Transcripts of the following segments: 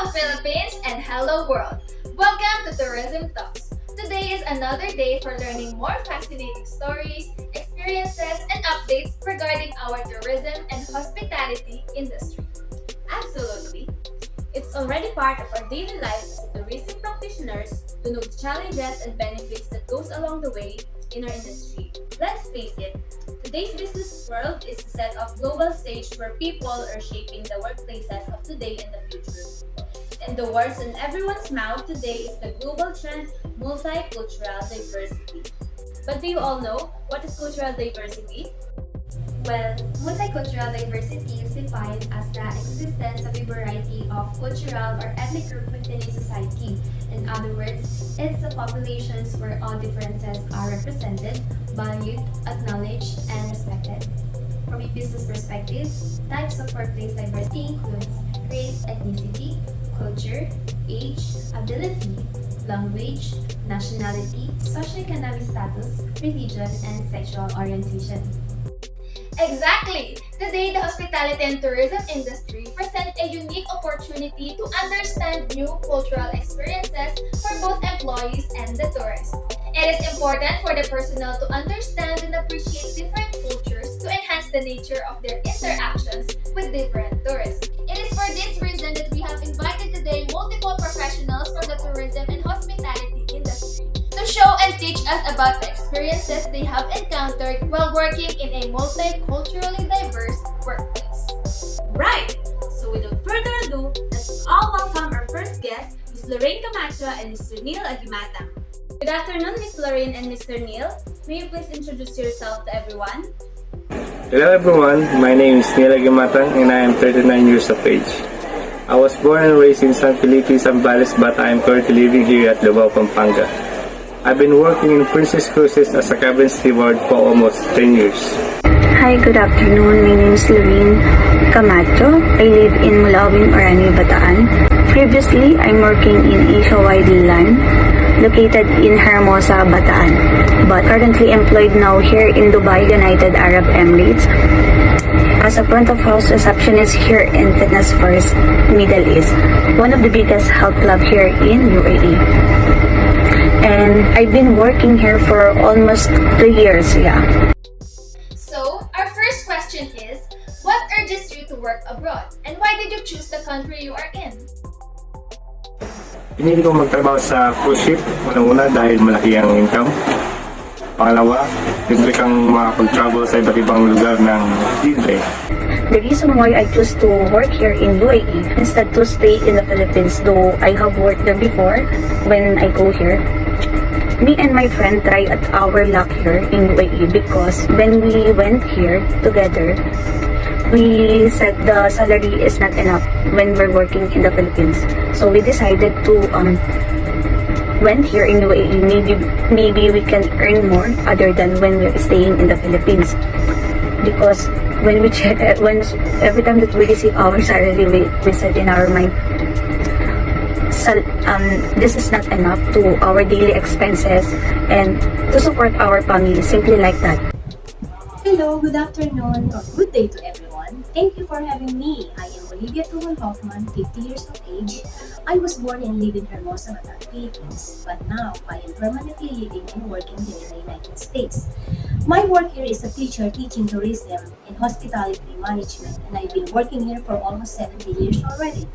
Hello Philippines and hello world! Welcome to Tourism Talks. Today is another day for learning more fascinating stories, experiences, and updates regarding our tourism and hospitality industry. Absolutely. It's already part of our daily lives as tourism practitioners to know the challenges and benefits that goes along the way in our industry. Let's face it, today's business world is a set of global stage where people are shaping the workplaces of today and the future. And the words in everyone's mouth today is the global trend multicultural diversity. But do you all know what is cultural diversity? Well, multicultural diversity is defined as the existence of a variety of cultural or ethnic groups within a society. In other words, it's a populations where all differences are represented, valued, acknowledged, and respected. From a business perspective, types of workplace diversity includes race, ethnicity, culture, age, ability, language, nationality, socioeconomic status, religion, and sexual orientation. Exactly! Today, the hospitality and tourism industry present a unique opportunity to understand new cultural experiences for both employees and the tourists. It is important for the personnel to understand and appreciate different cultures to enhance the nature of their interactions with different tourists. It is for this reason that we have invited today multiple professionals from the tourism and hospitality industry to show and teach us about the experiences they have encountered while working in a multiculturally diverse workplace. Right! So without further ado, let's all welcome our first guest, Ms. Lorraine Camacho and Mr. Neil Aguimata. Good afternoon, Ms. Lorraine and Mr. Neil. May you please introduce yourself to everyone? Hello everyone, my name is Neil Aguimata and I am 39 years of age. I was born and raised in San Felipe, Zambales, but I am currently living here at Davao, Pampanga. I've been working in Princess Cruises as a cabin steward for almost 10 years. Hi, good afternoon. My name is Lorraine Camacho. I live in Mulawin, Orani, Bataan. Previously, I'm working in Asia-wide Liani, located in Hermosa, Bataan, but currently employed now here in Dubai, United Arab Emirates, as a front of house receptionist here in Fitness First, Middle East, one of the biggest health club here in UAE. And I've been working here for almost 3 years, yeah. So, our first question is, what urges you to work abroad? And why did you choose the country you are in? Pinili ko magtrabaho sa cruise ship, unang-una dahil malaki ang income. Pangalawa, libre kang makapag-travel sa iba't ibang lugar ng libre. The reason why I choose to work here in UAE instead to stay in the Philippines, though I have worked there before when I go here, me and my friend try at our luck here in UAE because when we went here together, we said the salary is not enough when we're working in the Philippines. So we decided to went here in UAE. Maybe we can earn more other than when we're staying in the Philippines. Because when we check, every time that we receive our salary, we said in our mind, this is not enough to our daily expenses and to support our family, simply like that. Hello, good afternoon, or good day to everyone. Thank you for having me. I am Olivia Tungol Hoffman, 50 years of age. I was born and live in Hermosa, Bataan, Philippines, but now I am permanently living and working here in the United States. My work here is a teacher teaching tourism and hospitality management, and I've been working here for almost 70 years already.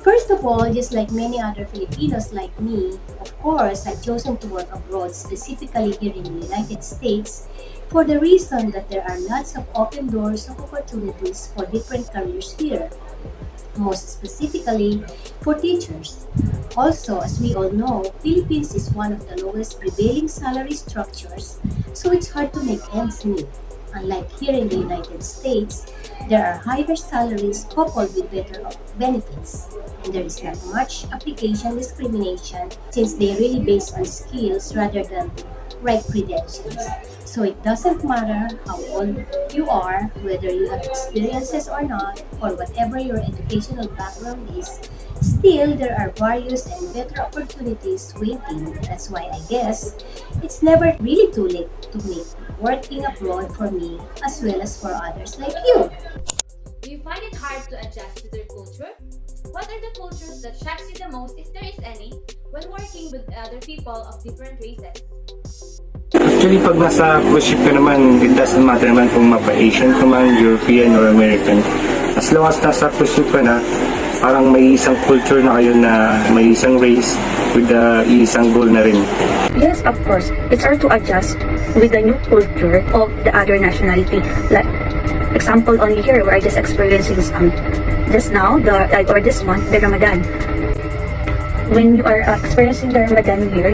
First of all, just like many other Filipinos like me, of course, I've chosen to work abroad, specifically here in the United States, for the reason that there are lots of open doors of opportunities for different careers here, most specifically for teachers. Also, as we all know, Philippines is one of the lowest prevailing salary structures, so it's hard to make ends meet. Unlike here in the United States, there are higher salaries coupled with better benefits, and there is not much application discrimination since they really based on skills rather than right credentials. So it doesn't matter how old you are, whether you have experiences or not, or whatever your educational background is, still there are various and better opportunities waiting. That's why I guess it's never really too late to make working abroad for me as well as for others like you. Do you find it hard to adjust to their culture? What are the cultures that shocks you the most, if there is any, when working with other people of different races? Actually, pag nasa cruise ship ka naman, it doesn't matter naman kung mapa-Asian ka man, European or American. As long as nasa cruise ship ka na, parang may isang culture na kayo na may isang race with isang goal na rin. Yes, of course. It's hard to adjust with the new culture of the other nationality. Like, example only here, where I just experiencing just now, or this month, the Ramadan. When you are experiencing the Ramadan here,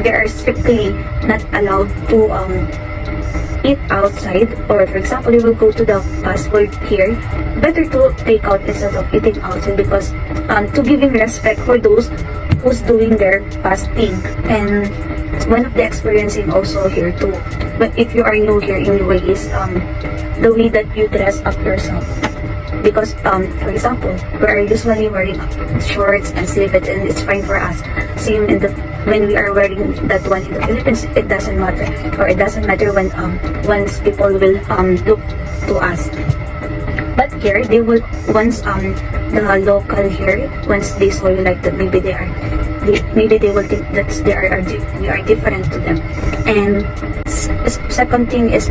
they are strictly not allowed to eat outside. Or for example, you will go to the fast food here, better to take out instead of eating outside, because to giving respect for those who's doing their fasting. And one of the experiencing also here too, but if you are new here in UAE, is the way that you dress up yourself. Because for example, we are usually wearing shorts and sleeves, and it's fine for us. Same when we are wearing that one in the Philippines, it doesn't matter, or it doesn't matter when once people will look to us. But here, they will, once the local here, once they saw you like that, maybe they will think that we are different to them. And second thing is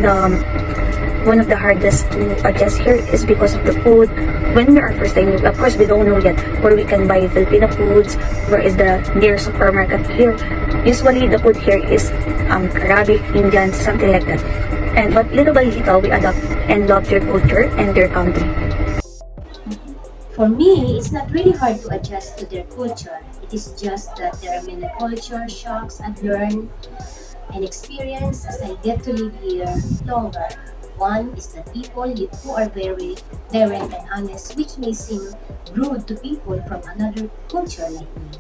one of the hardest to adjust here is because of the food. When we are first time, of course we don't know yet where we can buy Filipino foods, where is the nearest supermarket here. Usually the food here is Arabic, Indian, something like that. But little by little we adapt and love their culture and their country. For me, it's not really hard to adjust to their culture. It is just that there are many culture shocks I've learned and experienced as I get to live here longer. One is that people who are very direct and honest, which may seem rude to people from another culture like me.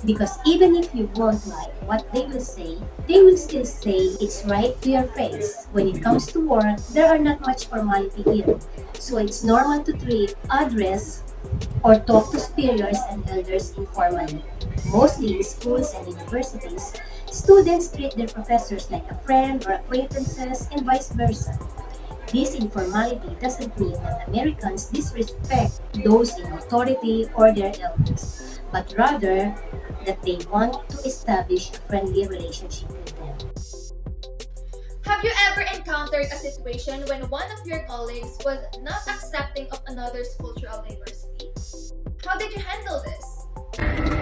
Because even if you won't like what they will still say it's right to your face. When it comes to work, there are not much formality here. So it's normal to address or talk to superiors and elders informally. Mostly in schools and universities, students treat their professors like a friend or acquaintances and vice versa. This informality doesn't mean that Americans disrespect those in authority or their elders, but rather that they want to establish a friendly relationship with them. Have you ever encountered a situation when one of your colleagues was not accepting of another's cultural diversity? How did you handle this?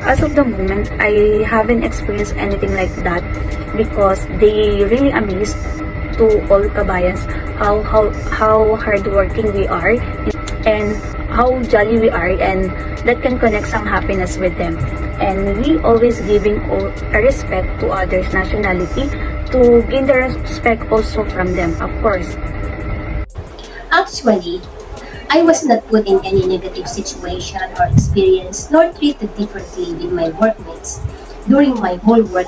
As of the moment, I haven't experienced anything like that, because they really amazed to all kabayans how hardworking we are and how jolly we are, and that can connect some happiness with them. And we always giving a respect to others' nationality, to gain the respect also from them, of course. Actually, I was not put in any negative situation or experience nor treated differently with my workmates during my whole work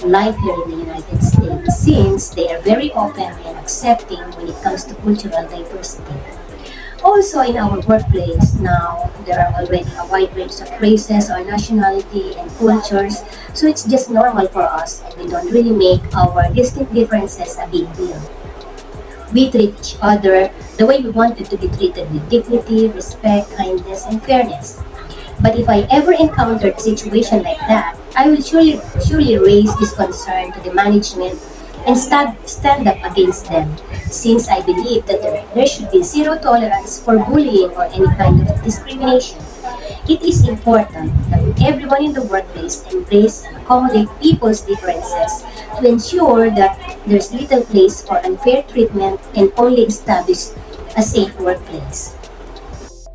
life here in the United States, since they are very open and accepting when it comes to cultural diversity. Also, in our workplace now, there are already a wide range of races or nationality and cultures, so it's just normal for us, and we don't really make our distinct differences a big deal. We treat each other the way we wanted to be treated, with dignity, respect, kindness, and fairness. But if I ever encountered a situation like that, I will surely raise this concern to the management and stand up against them, since I believe that there should be zero tolerance for bullying or any kind of discrimination. It is important that everyone in the workplace embrace and accommodate people's differences to ensure that there's little place for unfair treatment and only establish a safe workplace.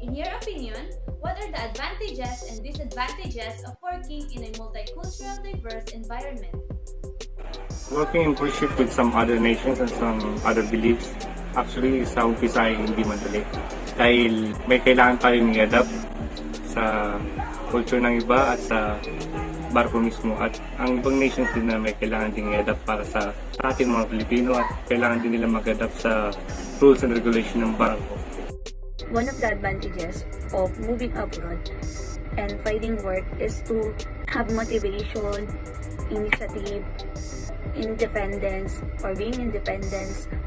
In your opinion, what are the advantages and disadvantages of working in a multicultural, diverse environment? Working in cruise ship with some other nations and some other beliefs, actually sa umpisa ay hindi madali. Dahil may kailangan tayong i-adapt sa culture ng iba at sa barko mismo. At ang ibang nations din na may kailangan din i-adapt para sa ating mga Pilipino, at kailangan din nila mag-adapt sa rules and regulation ng barko. One of the advantages of moving abroad and finding work is to have motivation, initiative, independence,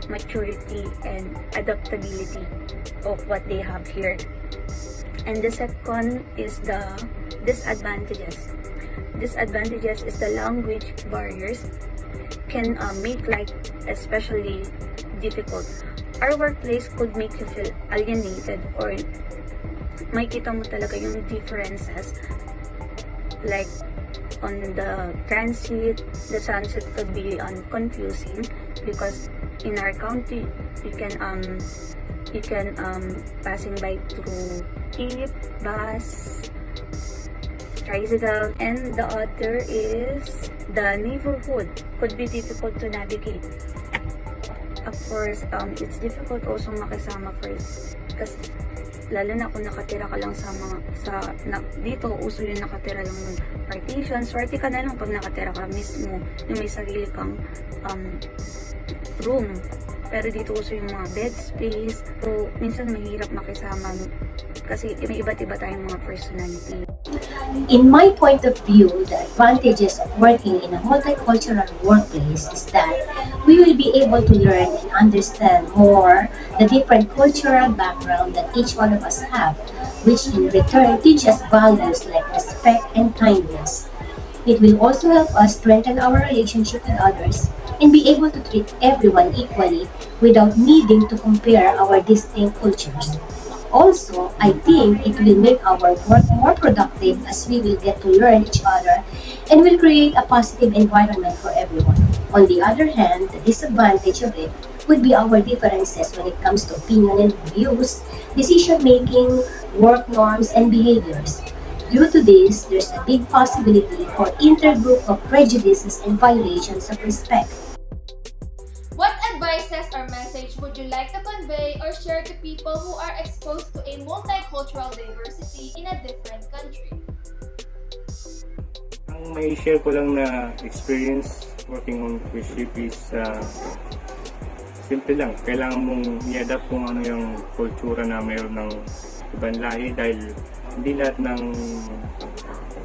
maturity, and adaptability of what they have here. And the second is the disadvantages. Disadvantages is the language barriers can make life especially difficult. Our workplace could make you feel alienated or makita mo talaga yung differences. Like on the transit could be confusing because in our county you can passing by through jeep, bus, tricycle, and the other is the neighborhood could be difficult to navigate. Of course, it's difficult also makisama first kasi lalo na kung nakatira ka lang dito, uso yung nakatira lang ng partition. Swerte ka na lang pag nakatira ka mismo, yung may sarili kang room. Pero dito uso yung mga bed space. So, minsan mahirap makisama kasi may iba't iba tayong mga personality. In my point of view, the advantages of working in a multicultural workplace is that we will be able to learn and understand more the different cultural background that each one of us have, which in return teaches values like respect and kindness. It will also help us strengthen our relationship with others and be able to treat everyone equally without needing to compare our distinct cultures. Also, I think it will make our work more productive as we will get to learn each other and will create a positive environment for everyone. On the other hand, the disadvantage of it would be our differences when it comes to opinion and views, decision making, work norms, and behaviors. Due to this, there's a big possibility for intergroup of prejudices and violations of respect. What advices or message would you like to convey or share to people who are exposed to a multicultural diversity in a different country? Ang may share ko lang na experience working on cruise ship is simple lang. Kailangan mong i-adapt kung ano yung kultura na mayroon ng ibang lahi dahil hindi lahat ng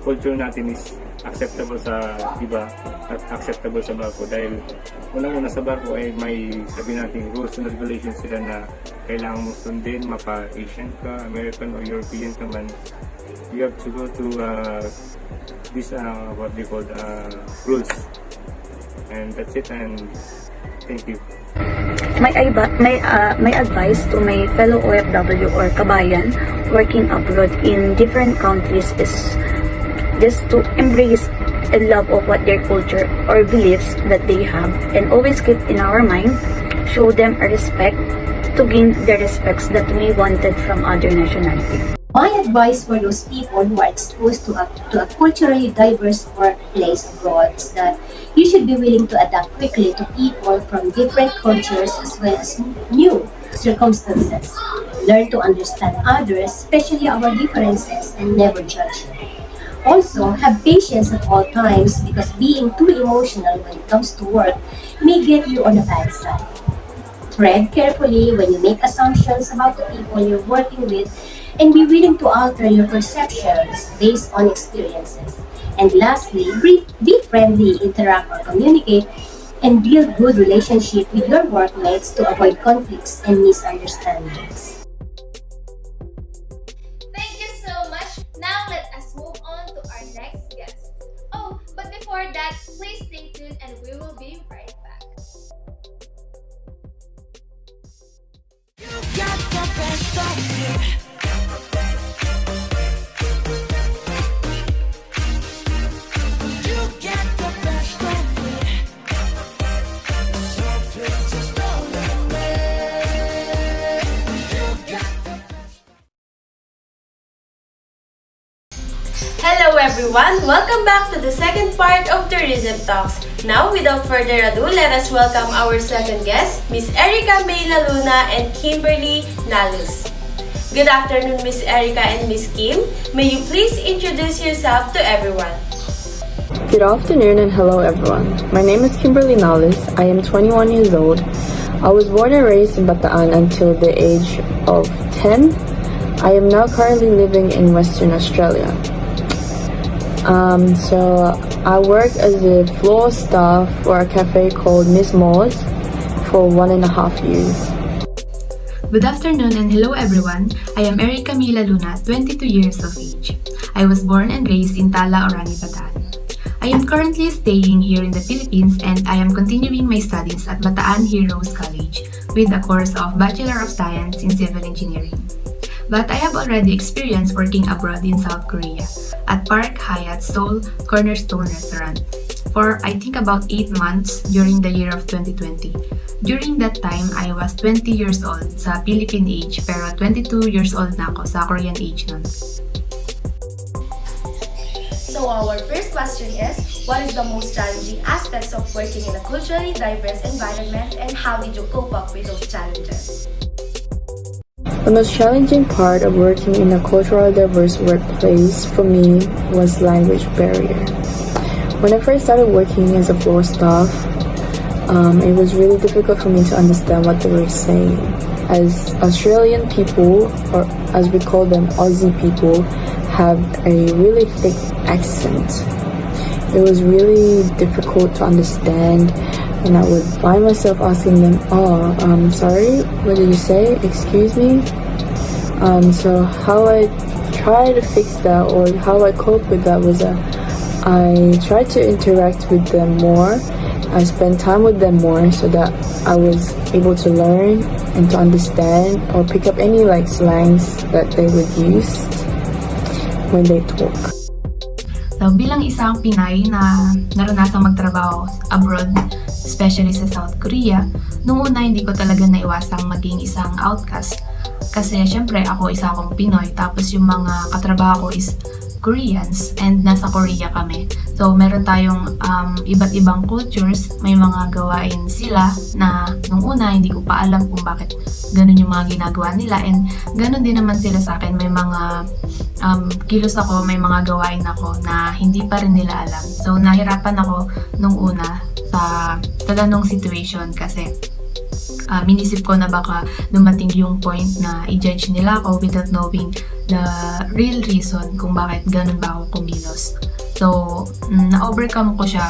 culture natin is acceptable sa iba at acceptable sa barko dahil unang-una sa barko ay may sabi natin rules and regulations sila na kailangan mo sundin, mapa-Asian ka, American or European ka man, you have to go to this what they call rules, and that's it, and thank you. My advice to my fellow OFW or kabayan working abroad in different countries is just to embrace and love of what their culture or beliefs that they have and always keep in our mind, show them a respect to gain the respects that we wanted from other nationalities. My advice for those people who are exposed to a culturally diverse workplace abroad is that you should be willing to adapt quickly to people from different cultures as well as new circumstances. Learn to understand others, especially our differences, and never judge them. Also, have patience at all times because being too emotional when it comes to work may get you on the bad side. Tread carefully when you make assumptions about the people you're working with and be willing to alter your perceptions based on experiences. And lastly, be friendly, interact or communicate, and build good relationship with your workmates to avoid conflicts and misunderstandings. Thank you so much. Now let us move on to our next guest. Oh, but before that, please stay tuned and we will be right back. You got the best of me. You got the best of me. So please just don't let me. You got the best. Hello everyone! Welcome back to the second part of Tourism Talks. Now, without further ado, let us welcome our second guest, Miss Erica May Luna and Kimberly Nalus. Good afternoon, Miss Erica and Miss Kim. May you please introduce yourself to everyone. Good afternoon and hello everyone. My name is Kimberly Nalus. I am 21 years old. I was born and raised in Bataan until the age of 10. I am now currently living in Western Australia. So I work as a floor staff for a cafe called Miss Moore's for 1.5 years. Good afternoon and hello everyone. I am Camila Luna, 22 years of age. I was born and raised in Tala, Orani, Bataan. I am currently staying here in the Philippines and I am continuing my studies at Bataan Heroes College with a course of Bachelor of Science in Civil Engineering. But I have already experienced working abroad in South Korea at Park Hyatt Seoul Cornerstone Restaurant for I think about 8 months during the year of 2020. During that time, I was 20 years old sa Philippine age pero 22 years old na ako sa Korean age nun. So our first question is, what is the most challenging aspects of working in a culturally diverse environment and how did you cope up with those challenges? The most challenging part of working in a culturally diverse workplace for me was language barrier. When I first started working as a floor staff, it was really difficult for me to understand what they were saying. As Australian people, or as we call them, Aussie people, have a really thick accent. It was really difficult to understand, and I would find myself asking them, sorry, what did you say? Excuse me? So how I try to fix that, or how I cope with that, was I tried to interact with them more. I spent time with them more so that I was able to learn and to understand or pick up any slangs that they would use when they talk. So bilang isang Pinay na naranasang magtrabaho abroad, especially sa South Korea, nung una hindi ko talaga naiwasang maging isang outcast. Kasi syempre ako isa akong Pinoy, tapos yung mga katrabaho ko is Koreans and nasa Korea kami. So meron tayong iba't ibang cultures, may mga gawain sila na nung una hindi ko pa alam kung bakit ganun yung mga ginagawa nila, and ganun din naman sila sa akin. May mga kilos ako, may mga gawain ako na hindi pa rin nila alam. So nahirapan ako nung una sa ganung situation kasi minisip ko na baka dumating yung point na i-judge nila ako without knowing the real reason kung bakit ganun ba ako kumilos. So, na-overcome ko siya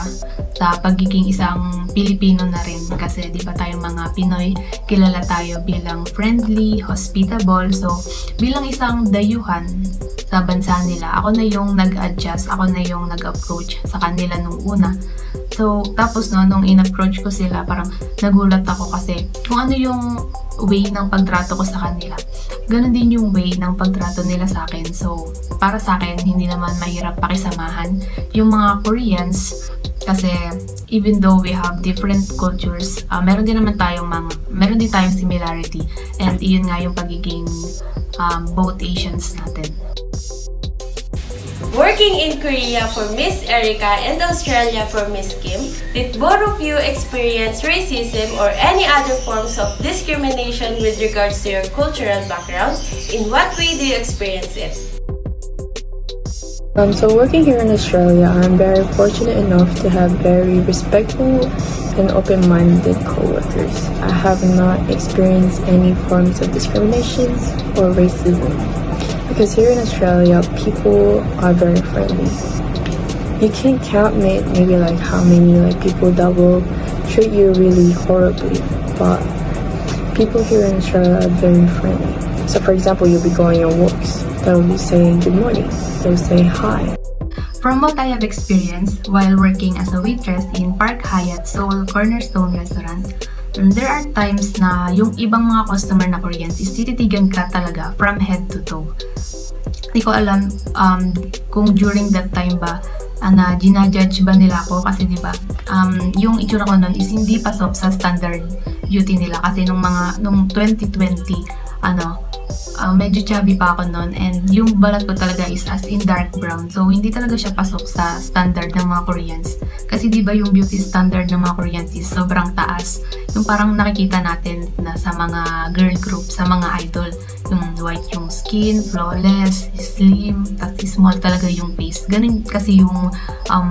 sa pagiging isang Pilipino na rin kasi di ba tayong mga Pinoy, kilala tayo bilang friendly, hospitable. So, bilang isang dayuhan sa bansa nila, ako na yung nag-adjust, ako na yung nag-approach sa kanila nung una. So, tapos nung in-approach ko sila, parang nagulat ako kasi kung ano yung way ng pagtrato ko sa kanila, ganun din yung way ng pagtrato nila sa akin. So, para sa akin, hindi naman mahirap pakisamahan yung mga Koreans kasi even though we have different cultures, meron din tayong similarity, and iyon nga yung pagiging both Asians natin. Working in Korea for Miss Erica and Australia for Miss Kim, did both of you experience racism or any other forms of discrimination with regards to your cultural background? In what way do you experience it? So working here in Australia, I'm very fortunate enough to have very respectful and open-minded co-workers. I have not experienced any forms of discrimination or racism. Because here in Australia, people are very friendly. You can't count maybe how many people that will treat you really horribly, but people here in Australia are very friendly. So for example, you'll be going on walks, they'll be saying good morning, they'll say hi. From what I have experienced while working as a waitress in Park Hyatt Seoul Cornerstone Restaurant, there are times na yung ibang mga customer na Koreans is tititigan ka talaga from head to toe. Hindi ko alam kung during that time ba na ginajudge ba nila ako kasi diba yung itsura ko nun is hindi pasok sa standard beauty nila kasi nung 2020 medyo chubby pa ako nun, and yung balat ko talaga is as in dark brown, so hindi talaga siya pasok sa standard ng mga Koreans kasi diba yung beauty standard ng mga Koreans is sobrang taas, yung parang nakikita natin na sa mga girl group, sa mga idol, yung white yung skin, flawless, slim, tapos small talaga yung face, ganun kasi yung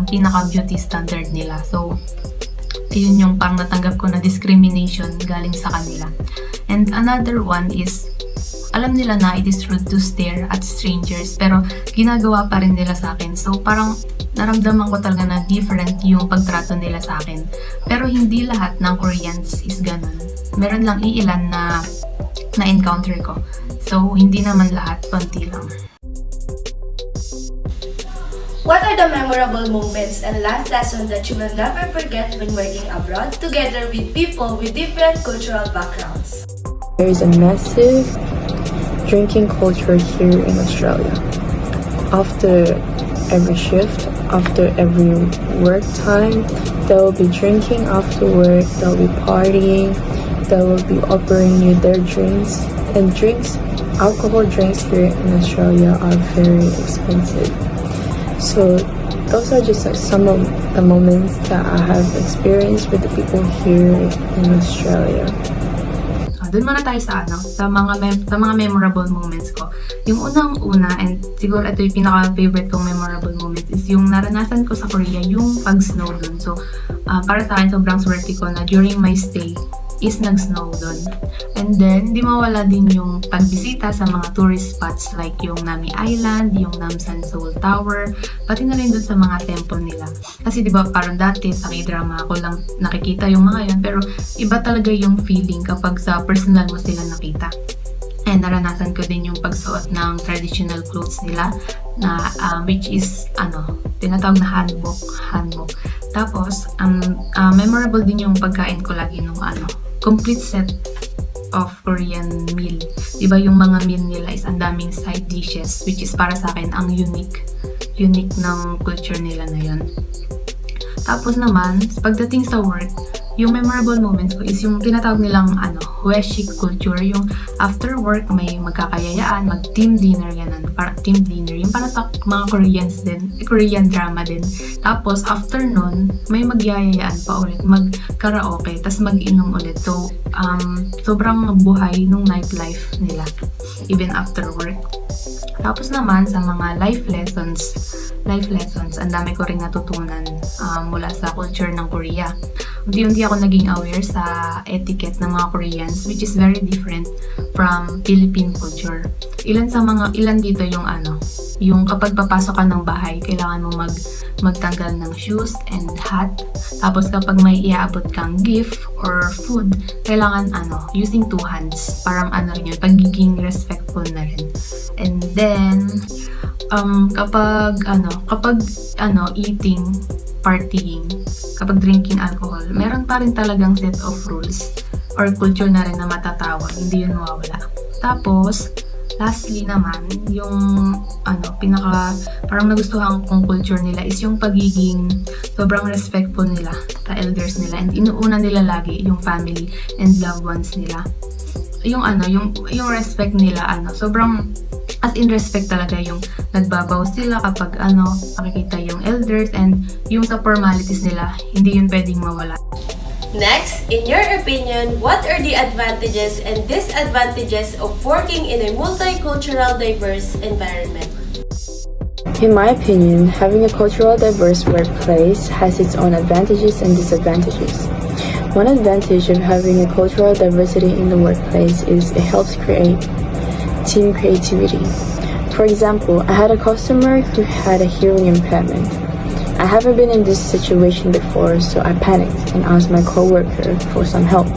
pinaka beauty standard nila. So yun yung parang natanggap ko na discrimination galing sa kanila. And another one is alam nila na it is rude to stare at strangers, pero ginagawa pa rin nila sa akin. So parang naramdaman ko talaga na different yung pagtrato nila sa akin. Pero hindi lahat ng Koreans is ganun. Meron lang iilan na na-encounter ko. So, hindi naman lahat, konti lang. What are the memorable moments and life lessons that you will never forget when working abroad together with people with different cultural backgrounds? There is a massive drinking culture here in Australia. After every shift, after every work time, they will be drinking after work, they will be partying, they will be offering you their drinks. And alcohol drinks here in Australia are very expensive. So those are just some of the moments that I have experienced with the people here in Australia. Doon muna tayo sa sa mga memorable moments ko. Yung unang-una, and siguro ito yung pinaka-favorite kong memorable moment, is yung naranasan ko sa Korea, yung pag-snow doon. So, para sa akin, sobrang swerte ko na during my stay is nag-snow doon. And then, di mawala din yung pagbisita sa mga tourist spots like yung Nami Island, yung Namsan Seoul Tower, pati na rin doon sa mga temple nila. Kasi di ba parang dati sa K-drama ako lang nakikita yung mga yun, pero iba talaga yung feeling kapag sa personal mo sila nakita. And naranasan ko din yung pagsuot ng traditional clothes nila na which is tinatawag na hanbok. Tapos memorable din yung pagkain ko lagi nung complete set of Korean meal. Diba yung mga meal nila is ang daming side dishes, which is para sa akin ang unique ng culture nila na yun. Tapos naman, pagdating sa work, yung memorable moments ko is yung tinatawag nilang hueshik culture, yung after work may magkakayayaan, mag-team dinner, team dinner, yung para sa mga Koreans din, Korean drama din. Tapos after nun, may magyayayaan pa ulit, mag-karaoke, tas mag-inom ulit. So, sobrang buhay nung nightlife nila, even after work. Tapos naman, sa mga life lessons, ang dami ko rin natutunan mula sa culture ng Korea. Unti-unti ako naging aware sa etiquette ng mga Koreans, which is very different from Philippine culture. Ilan dito yung kapag papasok ka ng bahay, kailangan mo magtanggal ng shoes and hat. Tapos kapag may iaabot kang gift or food, kailangan using two hands. Parang rin yun, pagiging respectful na rin. And then, kapag eating, partying, kapag drinking alcohol, meron pa rin talagang set of rules or culture na rin na matatawag, hindi yun mawawala. Tapos, lastly naman, yung parang nagustuhan kong culture nila is yung pagiging sobrang respectful nila sa elders nila, and inuuna nila lagi yung family and loved ones nila. Yung respect nila, sobrang as in respect talaga, yung nagbabaw sila kapag makikita yung elders, and yung sa formalities nila, hindi yun pwedeng mawala. Next, in your opinion, what are the advantages and disadvantages of working in a multicultural diverse environment? In my opinion, having a cultural diverse workplace has its own advantages and disadvantages. One advantage of having a cultural diversity in the workplace is it helps create team creativity. For example, I had a customer who had a hearing impairment. I haven't been in this situation before, so I panicked and asked my coworker for some help.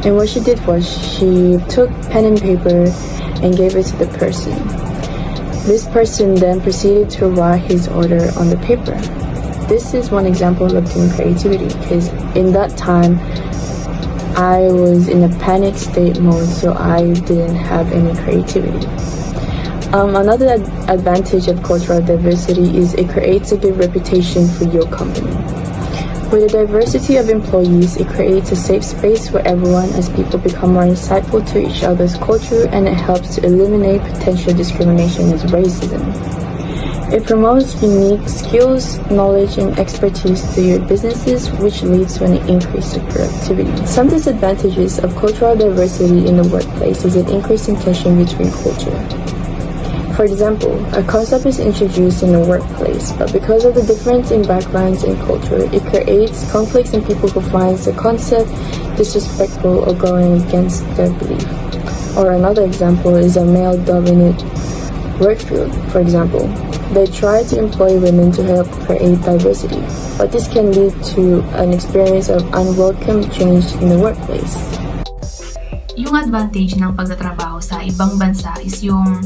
And what she did was she took pen and paper and gave it to the person. This person then proceeded to write his order on the paper. This is one example of team creativity, because in that time I was in a panic state mode, so I didn't have any creativity. Another advantage of cultural diversity is it creates a good reputation for your company. With the diversity of employees, it creates a safe space for everyone as people become more insightful to each other's culture, and it helps to eliminate potential discrimination as racism. It promotes unique skills, knowledge, and expertise to your businesses, which leads to an increase in productivity. Some disadvantages of cultural diversity in the workplace is an increase in tension between culture. For example, a concept is introduced in the workplace, but because of the difference in backgrounds and culture, it creates conflicts in people who find the concept disrespectful or going against their belief. Or another example is a male-dominated work field. For example, they try to employ women to help create diversity, but this can lead to an experience of unwelcome change in the workplace. yung advantage ng pagtatrabaho sa ibang bansa is yung,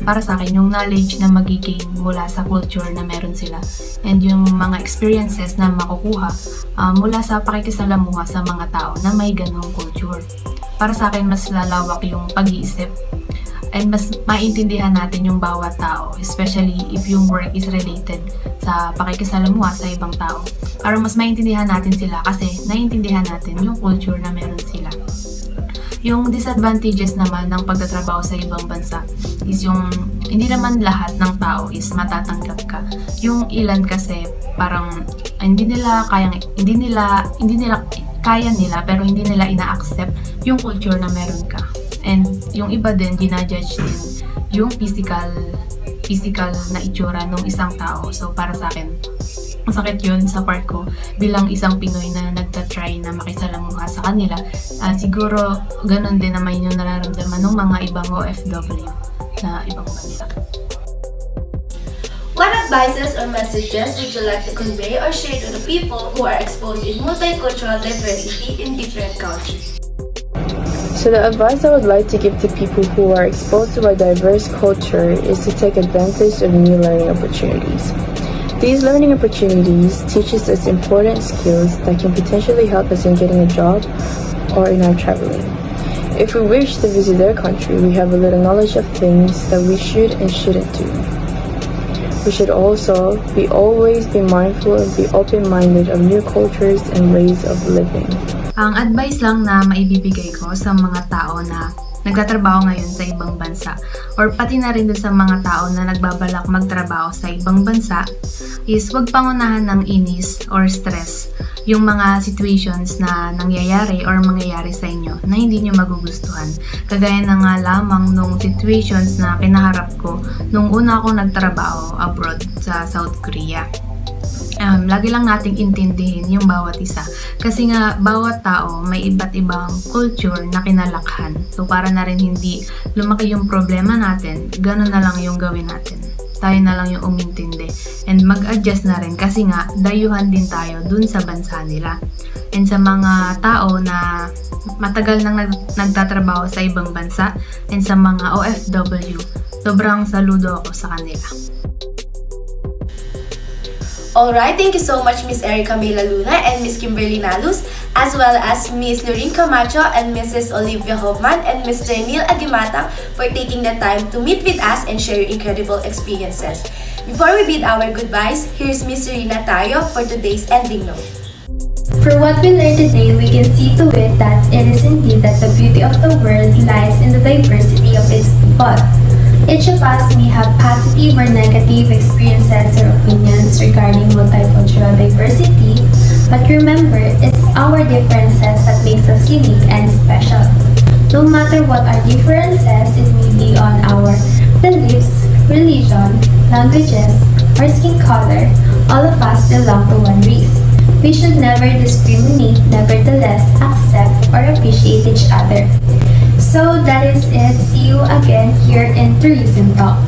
para sa akin, yung knowledge na magigain mula sa culture na meron sila and yung mga experiences na makukuha mula sa pakikisalamuha sa mga tao na may ganong culture. Para sa akin, mas lalawak yung pag-iisip and mas maintindihan natin yung bawat tao, especially if yung work is related sa pakikisalamuha sa ibang tao. Para mas maintindihan natin sila kasi naiintindihan natin yung culture na meron sila. Yung disadvantages naman ng pagtatrabaho sa ibang bansa is yung hindi naman lahat ng tao is matatanggap ka. Yung ilan kasi parang hindi nila kaya pero hindi nila ina-accept yung culture na meron ka. And yung iba din ginajudge din yung physical na itsura ng isang tao. So para sa akin, masakit yun sa part ko bilang isang Pinoy na nagtatry na makisalamuha sa kanila. Siguro ganun din naman yung nararamdaman ng mga ibang OFW na ibang bansa. What advices or messages would you like to convey or share to the people who are exposed in multicultural diversity in different countries? So the advice I would like to give to people who are exposed to a diverse culture is to take advantage of new learning opportunities. These learning opportunities teaches us important skills that can potentially help us in getting a job or in our traveling. If we wish to visit their country, we have a little knowledge of things that we should and shouldn't do. We should also always be mindful and be open-minded of new cultures and ways of living. Ang advice lang na maibibigay ko sa mga tao na nagtatrabaho ngayon sa ibang bansa or pati na rin sa mga tao na nagbabalak magtrabaho sa ibang bansa is huwag pangunahan ng inis or stress yung mga situations na nangyayari or mangyayari sa inyo na hindi nyo magugustuhan. Kagaya na nga lamang nung situations na kinaharap ko nung una akong nagtrabaho abroad sa South Korea. Lagi lang nating intindihin yung bawat isa. Kasi nga, bawat tao may iba't ibang culture na kinalakhan. So, para na rin hindi lumaki yung problema natin, ganun na lang yung gawin natin. Tayo na lang yung umintindi. And mag-adjust na rin kasi nga, dayuhan din tayo dun sa bansa nila. And sa mga tao na matagal nang nagtatrabaho sa ibang bansa and sa mga OFW, sobrang saludo ako sa kanila. Alright, thank you so much Miss Erica Mela Luna and Miss Kimberly Nalus, as well as Miss Lorene Camacho and Mrs. Olivia Hoffman and Mr. Neil Agimatang for taking the time to meet with us and share your incredible experiences. Before we bid our goodbyes, here's Miss Zherina Tayo for today's ending note. For what we learned today, we can see to it that it is indeed that the beauty of the world lies in the diversity of its people. Each of us may have positive or negative experiences or opinions regarding multicultural diversity, but remember, it's our differences that makes us unique and special. No matter what our differences, it may be on our beliefs, religion, languages, or skin color, all of us belong to one race. We should never discriminate, nevertheless accept or appreciate each other. So that is it. See you again here in Tourism Talk.